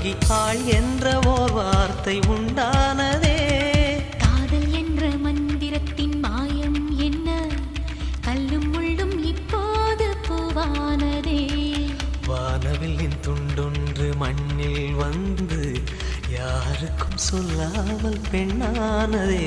பெண்ணாகி ஆள் என்ற ஓர் வார்த்தை உண்டானதே. காதல் என்ற மந்திரத்தின் மாயம் என்ன, கல்லும் முள்ளும் இப்போது பூவானதே. வானவில்லின் துண்டொன்று மண்ணில் வந்து யாருக்கும் சொல்லாமல் பெண்ணானதே.